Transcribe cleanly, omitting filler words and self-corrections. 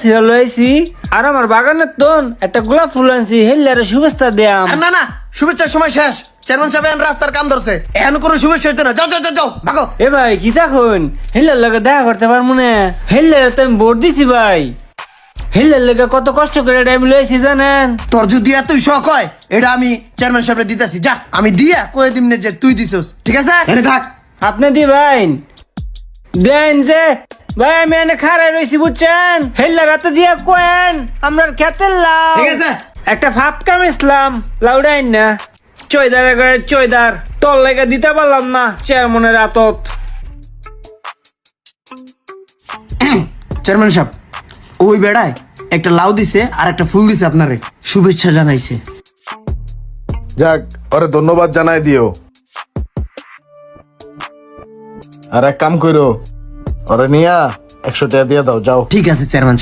Serial লইছি আর আমার বাগানের তোন একটা গোলাপ ফুল আনছি হেল্লারে শুভেচ্ছা দেয়াম। না না শুভেচ্ছার সময় শেষ। চেয়ারম্যান সাহেব এখন রাস্তার কাম ধরছে, এখন কোনো শুভেচ্ছা হইতো না। যাও যাও যাও যাও ভাগো। এ ভাই কি দেখুন হেল্লার লগে দেখা করতে পারবো না, হেল্লারে তো আমি ভোট দিছি ভাই, হেল্লার লগে কত কষ্ট করে টাইম লইছি জানেন। তোর যদি এতই শখ হয় এটা আমি চেয়ারম্যান সাহেবরে দিতেছি, যা আমি দিয়া কয়ে দিম না যে তুই দিছস, ঠিক আছে? এনে থাক। আপনি দিবেন দেন যে ভাই আমি এনে খারাই রইছি বুঝছেন, হেল্লার রাতে দিয়া কোয়েন আমরা খেতের লাউ ঠিক আছে। একটা ফাপ কামিছলাম লাউডাইন না চয়দার করে চয়দার তোর লেগে দিতে পারলাম না চেয়ারম্যানের আতত। চেয়ারম্যান সাহেব ওই বেড়ায় একটা লাউ দিছে আর একটা ফুল দিছে, আপনারে শুভেচ্ছা জানাইছে। যাক, ওরে ধন্যবাদ জানাই দিও। আর এক কাম কইরো, ওরে নিয়া 100 টাকা দিয়ে দাও, যাও। ঠিক আছে চেয়ারম্যান